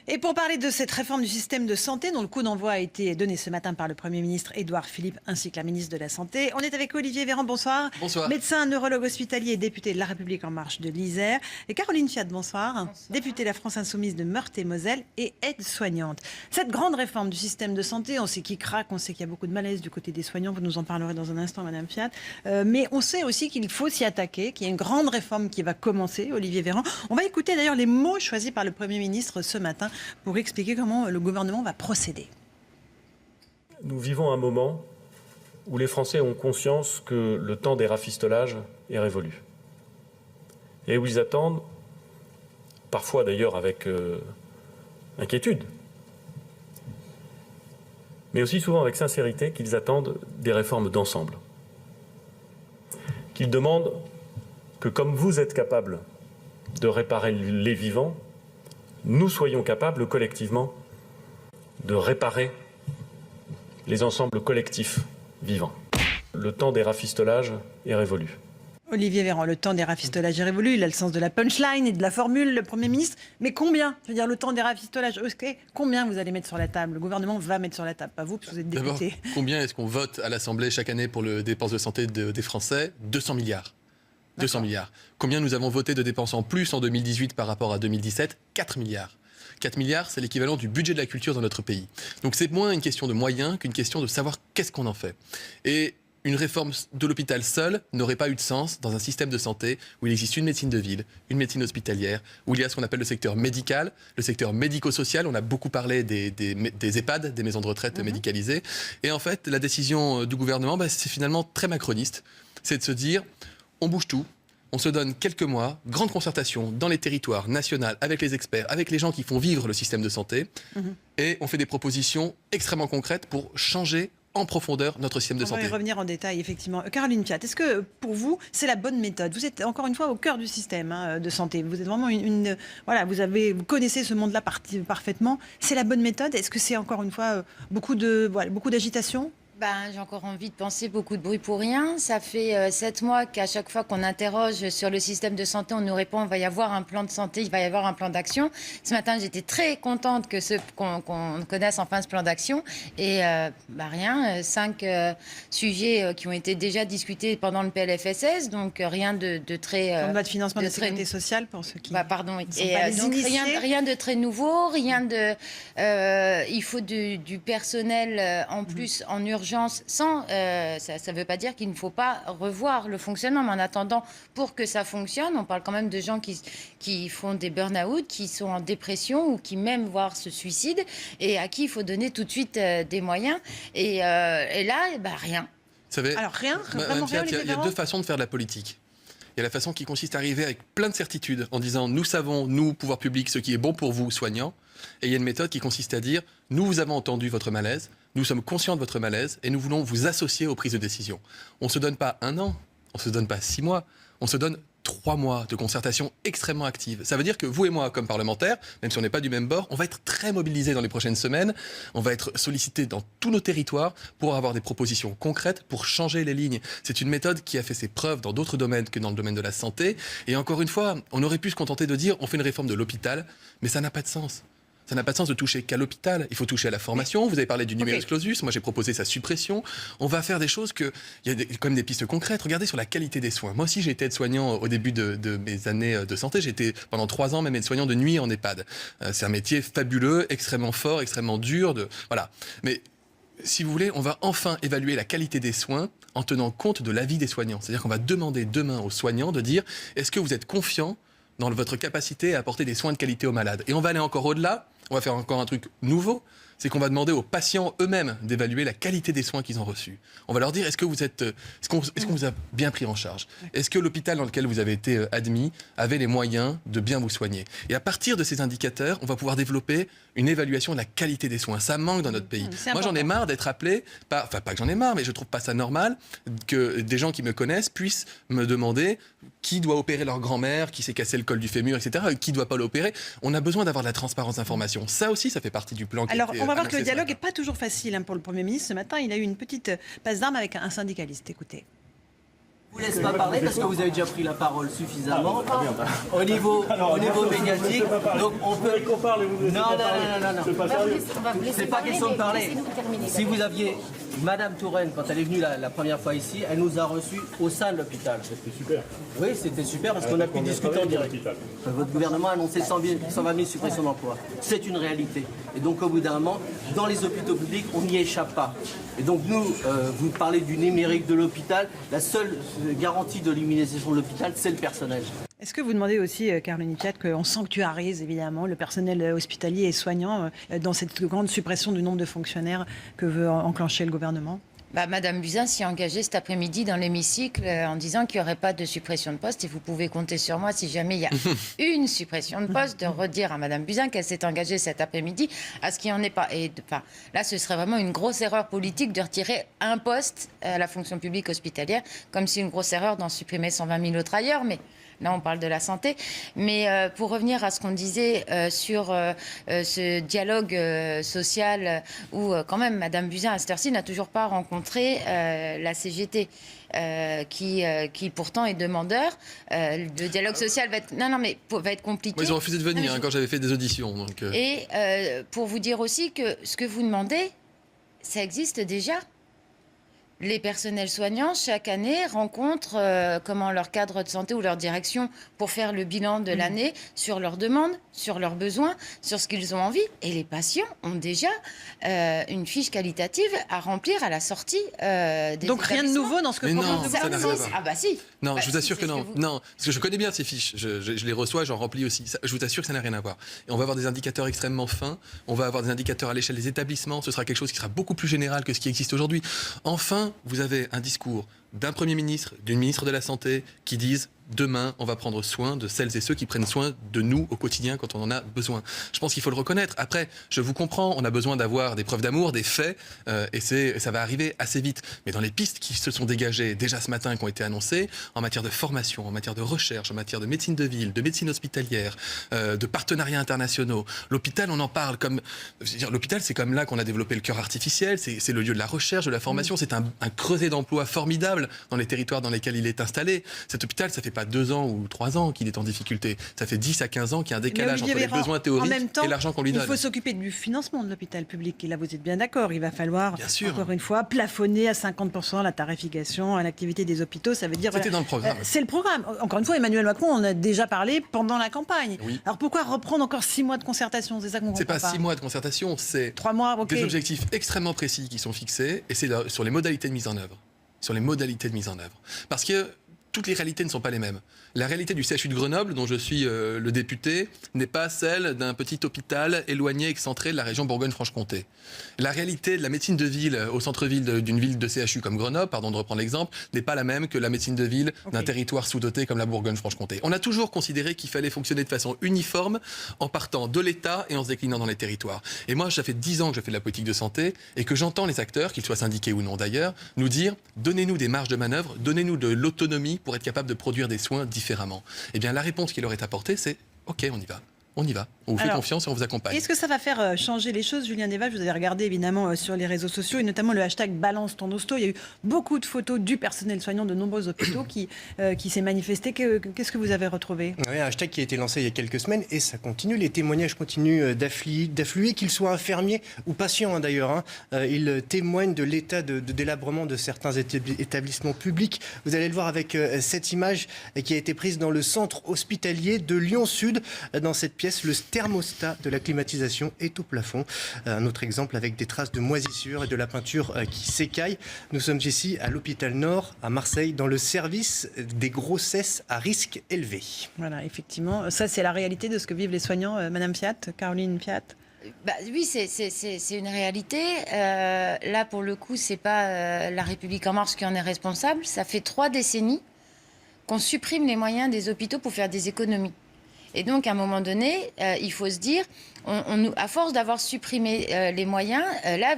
Et pour parler de cette réforme du système de santé, dont le coup d'envoi a été donné ce matin par le Premier ministre Édouard Philippe ainsi que la ministre de la Santé, on est avec Olivier Véran, bonsoir. Bonsoir. Médecin, neurologue hospitalier et député de La République En Marche de l'Isère. Et Caroline Fiat, bonsoir. Bonsoir. Députée de la France Insoumise de Meurthe-et-Moselle et aide-soignante. Cette grande réforme du système de santé, on sait qu'il craque, on sait qu'il y a beaucoup de malaise du côté des soignants, vous nous en parlerez dans un instant, Madame Fiat. Mais on sait aussi qu'il faut s'y attaquer, qu'il y a une grande réforme qui va commencer, Olivier Véran. On va écouter d'ailleurs les mots choisis par le Premier ministre ce matin pour expliquer comment le gouvernement va procéder. Nous vivons un moment où les Français ont conscience que le temps des rafistolages est révolu. Et où ils attendent, parfois d'ailleurs avec inquiétude, mais aussi souvent avec sincérité, qu'ils attendent des réformes d'ensemble. Qu'ils demandent que comme vous êtes capables de réparer les vivants, nous soyons capables collectivement de réparer les ensembles collectifs vivants. Le temps des rafistolages est révolu. Olivier Véran, le temps des rafistolages est révolu, il a le sens de la punchline et de la formule, le Premier ministre. Mais combien ? Je veux dire, le temps des rafistolages, okay, combien vous allez mettre sur la table ? Le gouvernement va mettre sur la table, pas vous, parce que vous êtes député. D'abord, combien est-ce qu'on vote à l'Assemblée chaque année pour les dépenses de santé des Français ? 200 milliards. 200 milliards. Combien nous avons voté de dépenses en plus en 2018 par rapport à 2017 ? 4 milliards. 4 milliards, c'est l'équivalent du budget de la culture dans notre pays. Donc c'est moins une question de moyens qu'une question de savoir qu'est-ce qu'on en fait. Et une réforme de l'hôpital seule n'aurait pas eu de sens dans un système de santé où il existe une médecine de ville, une médecine hospitalière, où il y a ce qu'on appelle le secteur médical, le secteur médico-social. On a beaucoup parlé des EHPAD, des maisons de retraite médicalisées. Et en fait, la décision du gouvernement, c'est finalement très macroniste. C'est de se dire, on bouge tout. On se donne quelques mois, grande concertation dans les territoires nationaux, avec les experts, avec les gens qui font vivre le système de santé. Et on fait des propositions extrêmement concrètes pour changer en profondeur notre système de santé. On va y revenir en détail, effectivement. Caroline Fiat, est-ce que pour vous, c'est la bonne méthode ? Vous êtes encore une fois au cœur du système de santé. Vous êtes vraiment voilà, vous connaissez ce monde-là parfaitement. C'est la bonne méthode ? Est-ce que c'est encore une fois beaucoup d'agitation ? J'ai encore envie de penser beaucoup de bruit pour rien. Ça fait 7 mois qu'à chaque fois qu'on interroge sur le système de santé, on nous répond il va y avoir un plan de santé, il va y avoir un plan d'action. Ce matin, j'étais très contente qu'on connaisse enfin ce plan d'action. Et rien, 5 sujets qui ont été déjà discutés pendant le PLFSS, donc rien de très... En loi de financement de la sécurité sociale, pour ceux qui... pardon. Donc rien de très nouveau, il faut du personnel en plus en urgence. Ça ne veut pas dire qu'il ne faut pas revoir le fonctionnement. Mais en attendant, pour que ça fonctionne, on parle quand même de gens qui font des burn-out, qui sont en dépression ou qui même voire se suicident et à qui il faut donner tout de suite des moyens. Et là, rien. Vous savez, alors rien, vraiment rien, il y a deux façons de faire de la politique. Il y a la façon qui consiste à arriver avec plein de certitudes en disant nous savons, nous, pouvoir public, ce qui est bon pour vous, soignants. Et il y a une méthode qui consiste à dire nous vous avons entendu votre malaise, nous sommes conscients de votre malaise et nous voulons vous associer aux prises de décision. On ne se donne pas 1 an, on ne se donne pas 6 mois, on se donne 3 mois de concertation extrêmement active. Ça veut dire que vous et moi, comme parlementaires, même si on n'est pas du même bord, on va être très mobilisés dans les prochaines semaines. On va être sollicités dans tous nos territoires pour avoir des propositions concrètes pour changer les lignes. C'est une méthode qui a fait ses preuves dans d'autres domaines que dans le domaine de la santé. Et encore une fois, on aurait pu se contenter de dire on fait une réforme de l'hôpital, mais ça n'a pas de sens. Ça n'a pas de sens de toucher qu'à l'hôpital. Il faut toucher à la formation. Vous avez parlé du numerus clausus. Moi, j'ai proposé sa suppression. On va faire des choses il y a quand même des pistes concrètes. Regardez sur la qualité des soins. Moi aussi, j'ai été aide-soignant au début de mes années de santé. J'ai été pendant 3 ans même aide-soignant de nuit en EHPAD. C'est un métier fabuleux, extrêmement fort, extrêmement dur. Voilà. Mais si vous voulez, on va enfin évaluer la qualité des soins en tenant compte de l'avis des soignants. C'est-à-dire qu'on va demander demain aux soignants de dire est-ce que vous êtes confiants dans votre capacité à apporter des soins de qualité aux malades. Et on va aller encore au-delà, on va faire encore un truc nouveau, c'est qu'on va demander aux patients eux-mêmes d'évaluer la qualité des soins qu'ils ont reçus. On va leur dire, est-ce qu'on vous a bien pris en charge ? Est-ce que l'hôpital dans lequel vous avez été admis avait les moyens de bien vous soigner ? Et à partir de ces indicateurs, on va pouvoir développer une évaluation de la qualité des soins. Ça manque dans notre pays. Moi, j'en ai marre d'être appelé, pas que j'en ai marre, mais je trouve pas ça normal que des gens qui me connaissent puissent me demander qui doit opérer leur grand-mère, qui s'est cassé le col du fémur, etc., qui ne doit pas l'opérer. On a besoin d'avoir de la transparence d'information. Ça aussi, ça fait partie du plan. Alors, on va voir que le dialogue n'est pas toujours facile pour le Premier ministre. Ce matin, il a eu une petite passe d'armes avec un syndicaliste. Écoutez. Je vous laisse pas parler parce que vous avez déjà pris la parole suffisamment au niveau médiatique. Donc on peut. Non. C'est pas question de parler. Si vous aviez Madame Touraine, quand elle est venue la première fois ici, elle nous a reçus au sein de l'hôpital. C'était super. Oui, c'était super parce qu'on a pu discuter en direct. Votre gouvernement a annoncé 120 000 suppressions d'emplois. C'est une réalité. Et donc au bout d'un moment, dans les hôpitaux publics, on n'y échappe pas. Et donc nous, vous parlez du numérique de l'hôpital. La seule garantie de l'immunisation de l'hôpital, c'est le personnel. Est-ce que vous demandez aussi, Caroline Fiat, qu'on sanctuarise évidemment le personnel hospitalier et soignant dans cette grande suppression du nombre de fonctionnaires que veut enclencher le gouvernement ? Madame Buzyn s'y est engagée cet après-midi dans l'hémicycle en disant qu'il n'y aurait pas de suppression de poste. Et vous pouvez compter sur moi, si jamais il y a une suppression de poste, de redire à Madame Buzyn qu'elle s'est engagée cet après-midi à ce qu'il n'y en ait pas. Et là, ce serait vraiment une grosse erreur politique de retirer un poste à la fonction publique hospitalière, comme c'est une grosse erreur d'en supprimer 120 000 autres ailleurs. Mais là, on parle de la santé. Mais pour revenir à ce qu'on disait sur ce dialogue social où, quand même, Madame Buzyn, à cette heure-ci, n'a toujours pas rencontré la CGT. Qui pourtant est demandeur. Le dialogue social va être compliqué. Moi, ils ont refusé de venir quand j'avais fait des auditions. Donc, Et pour vous dire aussi que ce que vous demandez, ça existe déjà. Les personnels soignants, chaque année, rencontrent leur cadre de santé ou leur direction pour faire le bilan de l'année sur leurs demandes, sur leurs besoins, sur ce qu'ils ont envie. Et les patients ont déjà une fiche qualitative à remplir à la sortie des Donc rien de nouveau dans ce que propose le ça n'a rien à gouvernement. voir. Ah bah si. Non, Bah, je vous si, assure que c'est ce non. que vous- Non, parce que je connais bien ces fiches. Je les reçois, j'en remplis aussi. Je vous assure que ça n'a rien à voir. Et on va avoir des indicateurs extrêmement fins. On va avoir des indicateurs à l'échelle des établissements. Ce sera quelque chose qui sera beaucoup plus général que ce qui existe aujourd'hui. Enfin, vous avez un discours d'un Premier ministre, d'une ministre de la Santé qui disent demain, on va prendre soin de celles et ceux qui prennent soin de nous au quotidien quand on en a besoin. Je pense qu'il faut le reconnaître. Après, je vous comprends, on a besoin d'avoir des preuves d'amour, des faits, et ça va arriver assez vite. Mais dans les pistes qui se sont dégagées déjà ce matin, qui ont été annoncées, en matière de formation, en matière de recherche, en matière de médecine de ville, de médecine hospitalière, de partenariats internationaux, l'hôpital, on en parle comme... je veux dire, l'hôpital, c'est comme là qu'on a développé le cœur artificiel, c'est le lieu de la recherche, de la formation, c'est un creuset d'emplois formidable dans les territoires dans lesquels il est installé. Cet hôpital, ça fait pas 2 ans ou 3 ans qu'il est en difficulté. Ça fait 10 à 15 ans qu'il y a un décalage entre les besoins théoriques et l'argent qu'on lui donne. Il faut s'occuper du financement de l'hôpital public. Et là, vous êtes bien d'accord. Il va falloir, Bien sûr. encore une fois, plafonner à 50% la tarification à l'activité des hôpitaux. Ça veut dire... C'était dans le programme. C'est le programme. Encore une fois, Emmanuel Macron en a déjà parlé pendant la campagne. Oui. Alors pourquoi reprendre encore 6 mois de concertation? C'est ça qu'on comprend C'est pas. pas 6 mois de concertation, c'est 3 mois, ok. des objectifs extrêmement précis qui sont fixés et c'est sur les modalités de mise en œuvre. Sur les modalités de mise en œuvre. Parce que toutes les réalités ne sont pas les mêmes. La réalité du CHU de Grenoble, dont je suis le député, n'est pas celle d'un petit hôpital éloigné, excentré de la région Bourgogne-Franche-Comté. La réalité de la médecine de ville au centre-ville d'une ville de CHU comme Grenoble, pardon de reprendre l'exemple, n'est pas la même que la médecine de ville d'un territoire sous-doté comme la Bourgogne-Franche-Comté. On a toujours considéré qu'il fallait fonctionner de façon uniforme en partant de l'État et en se déclinant dans les territoires. Et moi, ça fait 10 ans que je fais de la politique de santé et que j'entends les acteurs, qu'ils soient syndiqués ou non d'ailleurs, nous dire « donnez-nous des marges de manœuvre, donnez-nous de l'autonomie pour être capable de produire des soins différemment ». Eh bien, la réponse qui leur est apportée, c'est « ok, on y va ». On y va, on vous fait confiance et on vous accompagne. Est-ce que ça va faire changer les choses, Julien Desval? Je vous avais regardé évidemment sur les réseaux sociaux et notamment le hashtag Balance ton hosto. Il y a eu beaucoup de photos du personnel soignant de nombreux hôpitaux qui s'est manifesté. Qu'est-ce que vous avez retrouvé? Oui, un hashtag qui a été lancé il y a quelques semaines et ça continue. Les témoignages continuent d'affluer, qu'ils soient infirmiers ou patients d'ailleurs. Ils témoignent de l'état de délabrement de certains établissements publics. Vous allez le voir avec cette image qui a été prise dans le centre hospitalier de Lyon-Sud. Dans cette pièce, le thermostat de la climatisation est au plafond. Un autre exemple avec des traces de moisissure et de la peinture qui s'écaille. Nous sommes ici à l'hôpital Nord, à Marseille, dans le service des grossesses à risque élevé. Voilà, effectivement. Ça, c'est la réalité de ce que vivent les soignants. Madame Fiat, Caroline Fiat. Oui, c'est une réalité. Là, pour le coup, c'est pas La République En Marche qui en est responsable. Ça fait 3 décennies qu'on supprime les moyens des hôpitaux pour faire des économies. Et donc, à un moment donné, il faut se dire, à force d'avoir supprimé les moyens, là,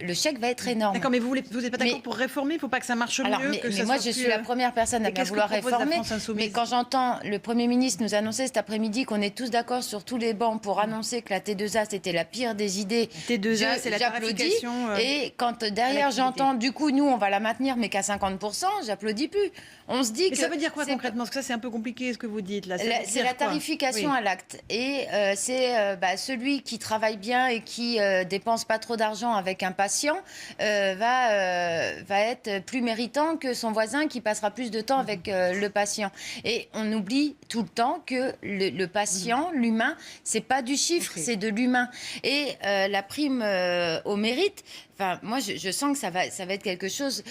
le chèque va être énorme. D'accord, mais vous n'êtes pas d'accord pour réformer? Il ne faut pas que ça marche mieux? Mais moi, je suis la première personne à bien vouloir réformer. Mais quand j'entends le Premier ministre nous annoncer cet après-midi qu'on est tous d'accord sur tous les bancs pour annoncer que la T2A, c'était la pire des idées, T2A, c'est la tarification. Et quand derrière, j'entends, du coup, nous, on va la maintenir, mais qu'à 50%, j'applaudis plus. On se dit mais que... ça veut dire quoi concrètement? Parce que ça, c'est un peu compliqué ce que vous dites là. C'est la tarification à l'acte. Et c'est celui qui travaille bien et qui dépense pas trop d'argent avec un patient va être plus méritant que son voisin qui passera plus de temps avec le patient. Et on oublie tout le temps que le patient, l'humain, c'est pas du chiffre, c'est de l'humain. Et la prime au mérite, moi je sens que ça va être quelque chose...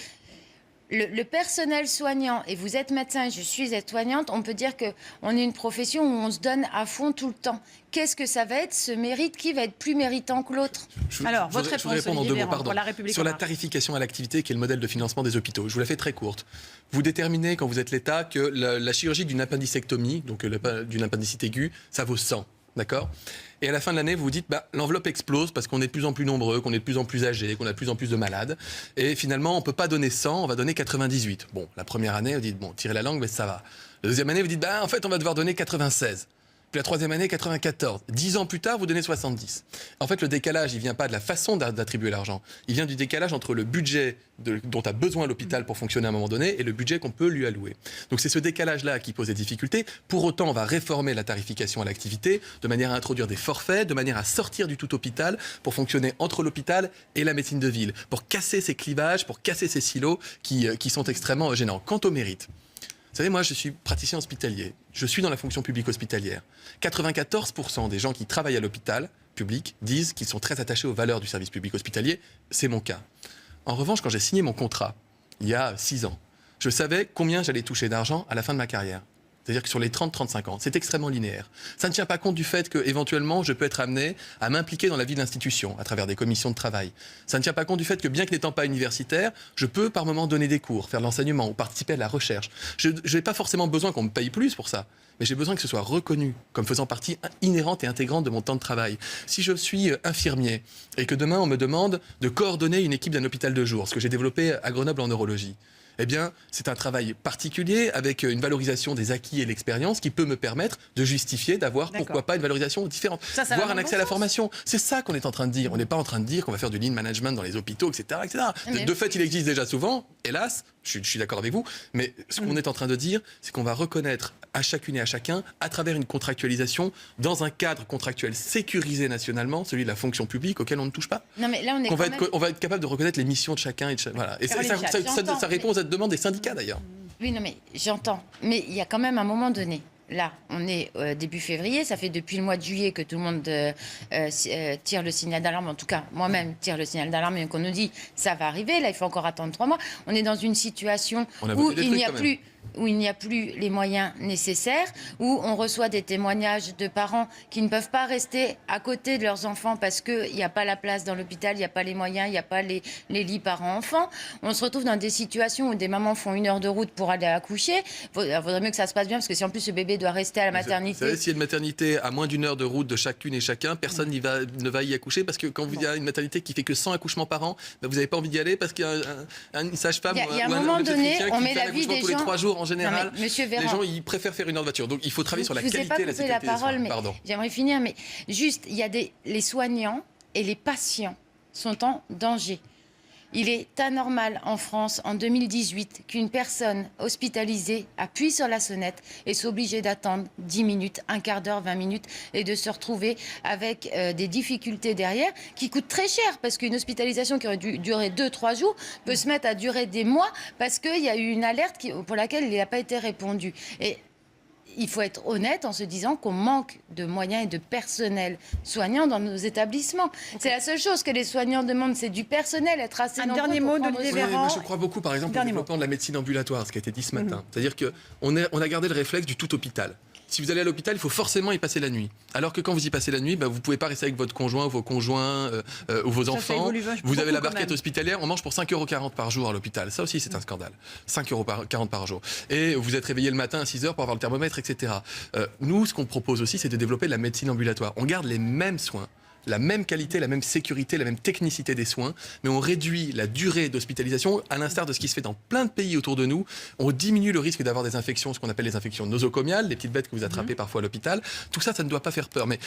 Le personnel soignant, et vous êtes médecin et je suis aide-soignante, on peut dire qu'on est une profession où on se donne à fond tout le temps. Qu'est-ce que ça va être, ce mérite? Qui va être plus méritant que l'autre? Alors, votre réponse, je voudrais répondre en 2 mots, pardon. Sur la marche. tarification à l'activité, qui est le modèle de financement des hôpitaux. Je vous la fais très courte. Vous déterminez, quand vous êtes l'État, que la chirurgie d'une appendicectomie, donc d'une appendicite aiguë, ça vaut 100. D'accord? Et à la fin de l'année, vous vous dites, l'enveloppe explose parce qu'on est de plus en plus nombreux, qu'on est de plus en plus âgés, qu'on a de plus en plus de malades. Et finalement, on ne peut pas donner 100, on va donner 98. Bon, la première année, vous dites, tirez la langue, mais ça va. La deuxième année, vous dites, en fait, on va devoir donner 96. Puis la troisième année, 94. 10 ans plus tard, vous donnez 70. En fait, le décalage, il ne vient pas de la façon d'attribuer l'argent. Il vient du décalage entre le budget dont a besoin l'hôpital pour fonctionner à un moment donné et le budget qu'on peut lui allouer. Donc c'est ce décalage-là qui pose des difficultés. Pour autant, on va réformer la tarification à l'activité de manière à introduire des forfaits, de manière à sortir du tout hôpital pour fonctionner entre l'hôpital et la médecine de ville, pour casser ces clivages, pour casser ces silos qui sont extrêmement gênants. Quant au mérite, vous savez, moi, je suis praticien hospitalier. Je suis dans la fonction publique hospitalière. 94% des gens qui travaillent à l'hôpital public disent qu'ils sont très attachés aux valeurs du service public hospitalier. C'est mon cas. En revanche, quand j'ai signé mon contrat, il y a 6 ans, je savais combien j'allais toucher d'argent à la fin de ma carrière. C'est-à-dire que sur les 30-35 ans, c'est extrêmement linéaire. Ça ne tient pas compte du fait qu'éventuellement, je peux être amené à m'impliquer dans la vie de l'institution à travers des commissions de travail. Ça ne tient pas compte du fait que, bien que n'étant pas universitaire, je peux par moment donner des cours, faire de l'enseignement ou participer à la recherche. Je n'ai pas forcément besoin qu'on me paye plus pour ça, mais j'ai besoin que ce soit reconnu comme faisant partie inhérente et intégrante de mon temps de travail. Si je suis infirmier et que demain, on me demande de coordonner une équipe d'un hôpital de jour, ce que j'ai développé à Grenoble en neurologie, eh bien, c'est un travail particulier avec une valorisation des acquis et l'expérience qui peut me permettre de justifier d'avoir, pourquoi pas, une valorisation différente. Voire un accès à la formation. C'est ça qu'on est en train de dire. On n'est pas en train de dire qu'on va faire du lean management dans les hôpitaux, etc. etc. De fait, il existe déjà souvent, hélas, je suis d'accord avec vous, mais ce qu'on est en train de dire, c'est qu'on va reconnaître à chacune et à chacun, à travers une contractualisation, dans un cadre contractuel sécurisé nationalement, celui de la fonction publique, auquel on ne touche pas. Non, mais là, on va être capable de reconnaître les missions de chacun. Voilà. Et ça répond aux demande des syndicats d'ailleurs. Oui, non, mais j'entends. Mais il y a quand même un moment donné. Là, on est début février, ça fait depuis le mois de juillet que tout le monde tire le signal d'alarme. En tout cas, moi-même tire le signal d'alarme et qu'on nous dit ça va arriver. Là, il faut encore attendre 3 mois. On est dans une situation où il n'y a plus les moyens nécessaires, où on reçoit des témoignages de parents qui ne peuvent pas rester à côté de leurs enfants parce qu'il n'y a pas la place dans l'hôpital, il n'y a pas les moyens, il n'y a pas les lits parents-enfants. On se retrouve dans des situations où des mamans font 1 heure de route pour aller accoucher. Il vaudrait mieux que ça se passe bien, parce que si en plus ce bébé doit rester à la maternité... Vous savez, s'il y a une maternité à moins d'1 heure de route de chacune et chacun, personne ne va y accoucher, parce que quand il y a une maternité qui fait que 100 accouchements par an, vous n'avez pas envie d'y aller parce qu'il y a une sage-femme ou un obstétricien qui fait l'accouchement tous les 3 jours en général. Les gens, ils préfèrent faire 1 heure de voiture. Donc, il faut travailler sur la qualité et la sécurité des soins. Pardon. J'aimerais finir, mais juste, les soignants et les patients sont en danger. Il est anormal en France, en 2018, qu'une personne hospitalisée appuie sur la sonnette et soit obligée d'attendre 10 minutes, un quart d'heure, 20 minutes, et de se retrouver avec des difficultés derrière qui coûtent très cher, parce qu'une hospitalisation qui aurait dû durer 2-3 jours peut se mettre à durer des mois parce qu'il y a eu une alerte pour laquelle il n'a pas été répondu. Et il faut être honnête en se disant qu'on manque de moyens et de personnel soignant dans nos établissements. Okay. C'est la seule chose que les soignants demandent, c'est du personnel, être assez nombreux. Un dernier mot d'Olivier Véran. Je crois beaucoup, par exemple, au développement de la médecine ambulatoire, ce qui a été dit ce matin. C'est-à-dire qu'on a gardé le réflexe du tout hôpital. si vous allez à l'hôpital, il faut forcément y passer la nuit. Alors que quand vous y passez la nuit, vous ne pouvez pas rester avec votre conjoint, vos conjoints ou vos enfants. Vous avez la barquette hospitalière, on mange pour 5,40 € par jour à l'hôpital. Ça aussi, c'est un scandale. 5,40 € par jour. Et vous êtes réveillé le matin à 6 h pour avoir le thermomètre, etc. Nous, ce qu'on propose aussi, c'est de développer la médecine ambulatoire. On garde les mêmes soins, la même qualité, la même sécurité, la même technicité des soins, mais on réduit la durée d'hospitalisation, à l'instar de ce qui se fait dans plein de pays autour de nous. On diminue le risque d'avoir des infections, ce qu'on appelle les infections nosocomiales, les petites bêtes que vous attrapez parfois à l'hôpital. Tout ça, ça ne doit pas faire peur. Mais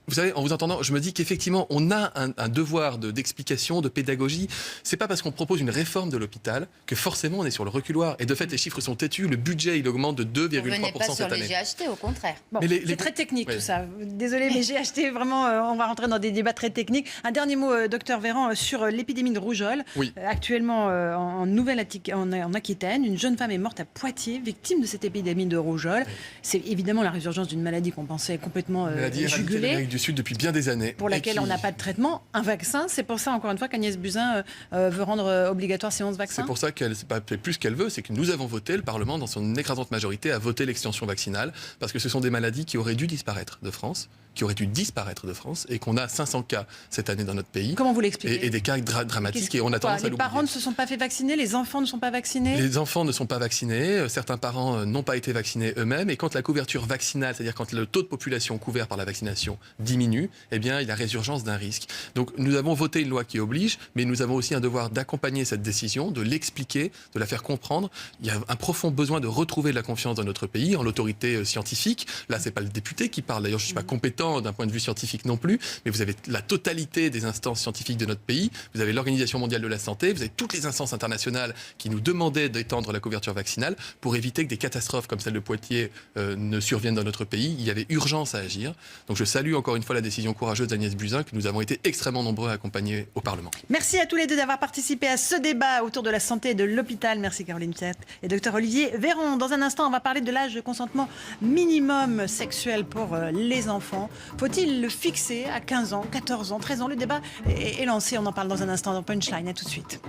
vous savez, en vous entendant, je me dis qu'effectivement, on a un devoir d'explication, de pédagogie. C'est pas parce qu'on propose une réforme de l'hôpital que forcément on est sur le reculoir. Et de fait, les chiffres sont têtus. Le budget, il augmente de 2,3% cette année. Venez pas sur les GHT, au contraire. Bon, c'est très technique tout ça. Désolé, mais j'ai acheté vraiment, on va rentrer dans des débats très techniques. Un dernier mot, docteur Véran, sur l'épidémie de rougeole. Oui. Actuellement, en Aquitaine, une jeune femme est morte à Poitiers, victime de cette épidémie de rougeole. Oui. C'est évidemment la résurgence d'une maladie qu'on pensait complètement jugulée. Du Sud depuis bien des années. Pour laquelle on n'a pas de traitement, un vaccin. C'est pour ça, encore une fois, qu'Agnès Buzyn veut rendre obligatoire ces 11 vaccins. C'est pour ça qu'elle c'est pas fait plus qu'elle veut, c'est que nous avons voté, le Parlement, dans son écrasante majorité, a voté l'extension vaccinale, parce que ce sont des maladies qui auraient dû disparaître de France, et qu'on a 500 cas cette année dans notre pays. Comment vous l'expliquez ? Et des cas dramatiques, et on a tendance à l'oublier. Les parents ne se sont pas fait vacciner, les enfants ne sont pas vaccinés ? Les enfants ne sont pas vaccinés, certains parents n'ont pas été vaccinés eux-mêmes, et quand la couverture vaccinale, c'est-à-dire quand le taux de population couvert par la vaccination diminue, eh bien, il y a résurgence d'un risque. Donc, nous avons voté une loi qui oblige, mais nous avons aussi un devoir d'accompagner cette décision, de l'expliquer, de la faire comprendre. Il y a un profond besoin de retrouver de la confiance dans notre pays, en l'autorité scientifique. Là, c'est pas le député qui parle. D'ailleurs, je suis pas compétent d'un point de vue scientifique non plus, mais vous avez la totalité des instances scientifiques de notre pays. Vous avez l'Organisation mondiale de la santé, vous avez toutes les instances internationales qui nous demandaient d'étendre la couverture vaccinale pour éviter que des catastrophes comme celle de Poitiers ne surviennent dans notre pays. Il y avait urgence à agir. Donc, je salue encore une fois la décision courageuse d'Agnès Buzyn, que nous avons été extrêmement nombreux à accompagner au Parlement. Merci à tous les deux d'avoir participé à ce débat autour de la santé et de l'hôpital. Merci Caroline Fiat et Dr Olivier Véran. Dans un instant, on va parler de l'âge de consentement minimum sexuel pour les enfants. Faut-il le fixer à 15 ans, 14 ans, 13 ans ? Le débat est lancé. On en parle dans un instant dans Punchline. À tout de suite.